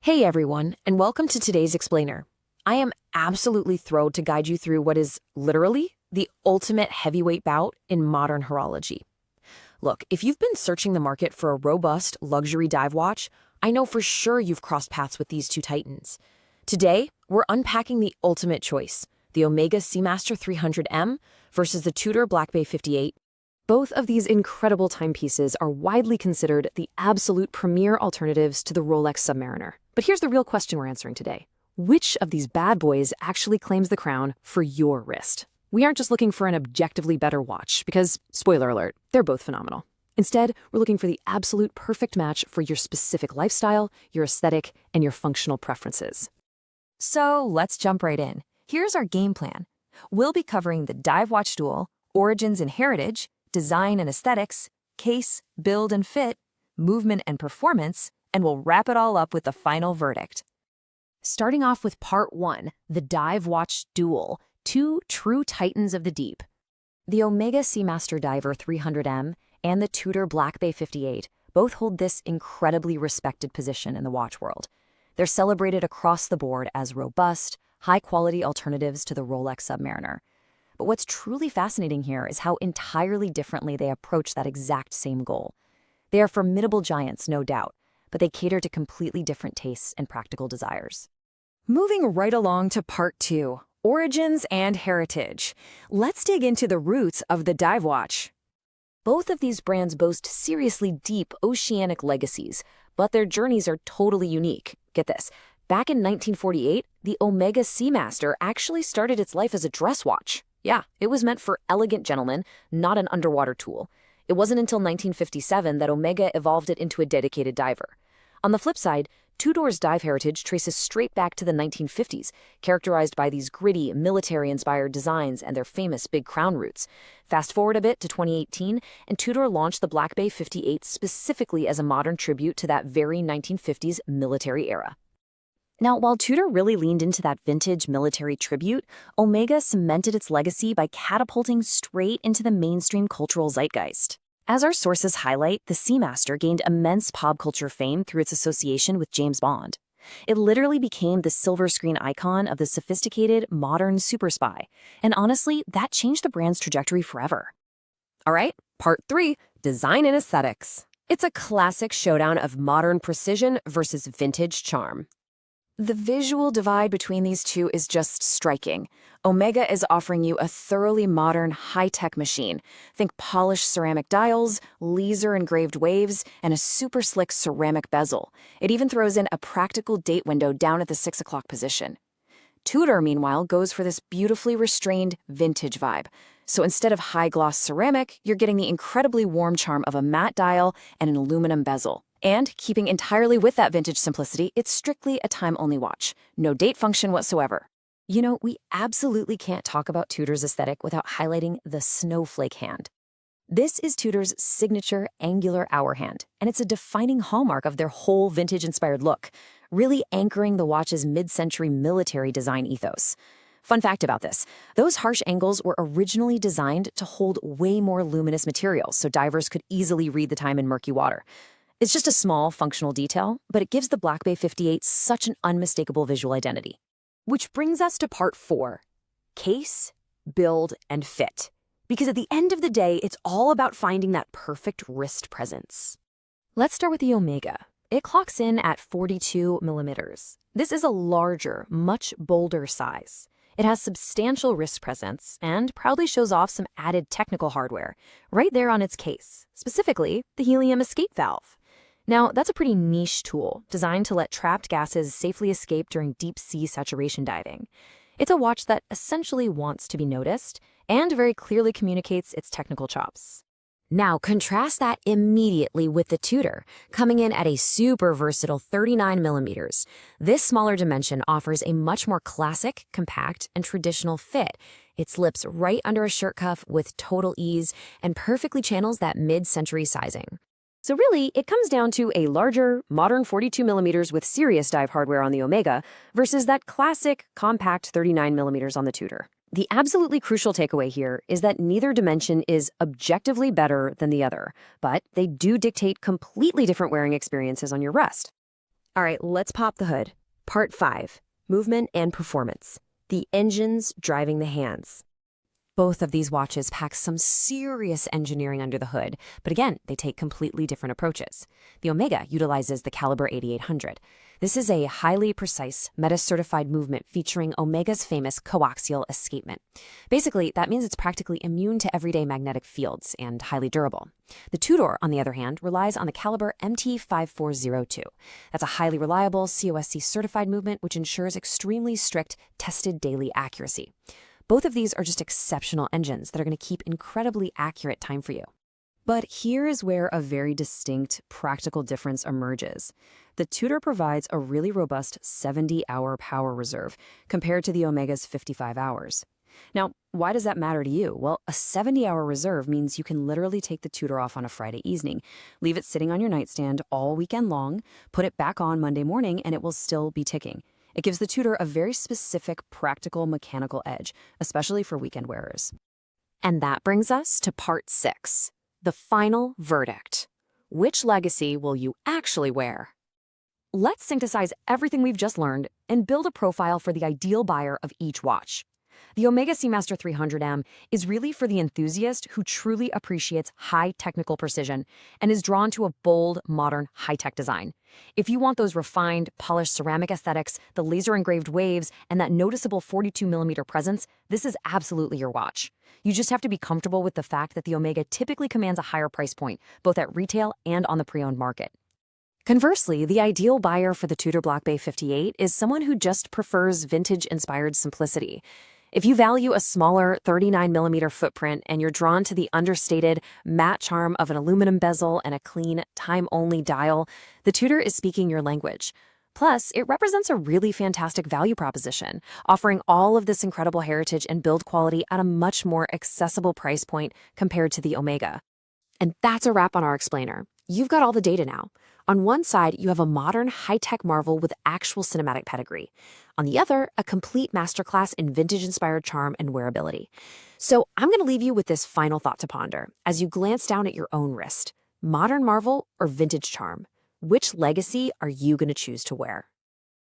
Hey everyone, and welcome to today's explainer. I am absolutely thrilled to guide you through what is literally the ultimate heavyweight bout in modern horology. Look, if you've been searching the market for a robust luxury dive watch, I know for sure you've crossed paths with these two titans. Today, we're unpacking the ultimate choice, the Omega Seamaster 300M versus the Tudor Black Bay 58. Both of these incredible timepieces are widely considered the absolute premier alternatives to the Rolex Submariner. But here's the real question we're answering today. Which of these bad boys actually claims the crown for your wrist? We aren't just looking for an objectively better watch because, spoiler alert, they're both phenomenal. Instead, we're looking for the absolute perfect match for your specific lifestyle, your aesthetic, and your functional preferences. So let's jump right in. Here's our game plan. We'll be covering the dive watch duel, origins and heritage, design and aesthetics, case, build and fit, movement and performance, and we'll wrap it all up with the final verdict. Starting off with part 1, the dive watch duel, two true titans of the deep. The Omega Seamaster Diver 300M and the Tudor Black Bay 58 both hold this incredibly respected position in the watch world. They're celebrated across the board as robust, high-quality alternatives to the Rolex Submariner. But what's truly fascinating here is how entirely differently they approach that exact same goal. They are formidable giants, no doubt, but they cater to completely different tastes and practical desires. Moving right along to part 2, origins and heritage. Let's dig into the roots of the dive watch. Both of these brands boast seriously deep oceanic legacies, but their journeys are totally unique. Get this. Back in 1948, the Omega Seamaster actually started its life as a dress watch. Yeah, it was meant for elegant gentlemen, not an underwater tool. It wasn't until 1957 that Omega evolved it into a dedicated diver. On the flip side, Tudor's dive heritage traces straight back to the 1950s, characterized by these gritty, military-inspired designs and their famous big crown roots. Fast forward a bit to 2018, and Tudor launched the Black Bay 58 specifically as a modern tribute to that very 1950s military era. Now, while Tudor really leaned into that vintage military tribute, Omega cemented its legacy by catapulting straight into the mainstream cultural zeitgeist. As our sources highlight, the Seamaster gained immense pop culture fame through its association with James Bond. It literally became the silver screen icon of the sophisticated, modern super spy. And honestly, that changed the brand's trajectory forever. All right, part 3, design and aesthetics. It's a classic showdown of modern precision versus vintage charm. The visual divide between these two is just striking. Omega is offering you a thoroughly modern, high-tech machine. Think polished ceramic dials, laser-engraved waves, and a super slick ceramic bezel. It even throws in a practical date window down at the 6 o'clock position. Tudor, meanwhile, goes for this beautifully restrained vintage vibe. So instead of high-gloss ceramic, you're getting the incredibly warm charm of a matte dial and an aluminum bezel. And, keeping entirely with that vintage simplicity, it's strictly a time-only watch. No date function whatsoever. You know, we absolutely can't talk about Tudor's aesthetic without highlighting the snowflake hand. This is Tudor's signature angular hour hand, and it's a defining hallmark of their whole vintage-inspired look, really anchoring the watch's mid-century military design ethos. Fun fact about this, those harsh angles were originally designed to hold way more luminous materials so divers could easily read the time in murky water. It's just a small, functional detail, but it gives the Black Bay 58 such an unmistakable visual identity. Which brings us to part 4, case, build, and fit. Because at the end of the day, it's all about finding that perfect wrist presence. Let's start with the Omega. It clocks in at 42 millimeters. This is a larger, much bolder size. It has substantial wrist presence and proudly shows off some added technical hardware right there on its case, specifically the helium escape valve. Now, that's a pretty niche tool designed to let trapped gases safely escape during deep-sea saturation diving. It's a watch that essentially wants to be noticed and very clearly communicates its technical chops. Now, contrast that immediately with the Tudor, coming in at a super versatile 39 millimeters. This smaller dimension offers a much more classic, compact, and traditional fit. It slips right under a shirt cuff with total ease and perfectly channels that mid-century sizing. So really, it comes down to a larger, modern 42 millimeters with serious dive hardware on the Omega versus that classic, compact 39 millimeters on the Tudor. The absolutely crucial takeaway here is that neither dimension is objectively better than the other, but they do dictate completely different wearing experiences on your wrist. All right, let's pop the hood. Part 5, movement and performance. The engines driving the hands. Both of these watches pack some serious engineering under the hood, but again, they take completely different approaches. The Omega utilizes the Calibre 8800. This is a highly precise, META-certified movement featuring Omega's famous coaxial escapement. Basically, that means it's practically immune to everyday magnetic fields and highly durable. The Tudor, on the other hand, relies on the Calibre MT5402. That's a highly reliable COSC-certified movement which ensures extremely strict, tested daily accuracy. Both of these are just exceptional engines that are going to keep incredibly accurate time for you. But here is where a very distinct, practical difference emerges. The Tudor provides a really robust 70-hour power reserve compared to the Omega's 55 hours. Now, why does that matter to you? Well, a 70-hour reserve means you can literally take the Tudor off on a Friday evening, leave it sitting on your nightstand all weekend long, put it back on Monday morning, and it will still be ticking. It gives the Tudor a very specific, practical, mechanical edge, especially for weekend wearers. And that brings us to part 6, the final verdict. Which legacy will you actually wear? Let's synthesize everything we've just learned and build a profile for the ideal buyer of each watch. The Omega Seamaster 300M is really for the enthusiast who truly appreciates high technical precision and is drawn to a bold, modern, high-tech design. If you want those refined, polished ceramic aesthetics, the laser-engraved waves, and that noticeable 42mm presence, this is absolutely your watch. You just have to be comfortable with the fact that the Omega typically commands a higher price point, both at retail and on the pre-owned market. Conversely, the ideal buyer for the Tudor Black Bay 58 is someone who just prefers vintage-inspired simplicity. If you value a smaller 39mm footprint and you're drawn to the understated, matte charm of an aluminum bezel and a clean, time-only dial, the Tudor is speaking your language. Plus, it represents a really fantastic value proposition, offering all of this incredible heritage and build quality at a much more accessible price point compared to the Omega. And that's a wrap on our explainer. You've got all the data now. On one side, you have a modern, high-tech marvel with actual cinematic pedigree. On the other, a complete masterclass in vintage-inspired charm and wearability. So I'm going to leave you with this final thought to ponder as you glance down at your own wrist. Modern marvel or vintage charm? Which legacy are you going to choose to wear?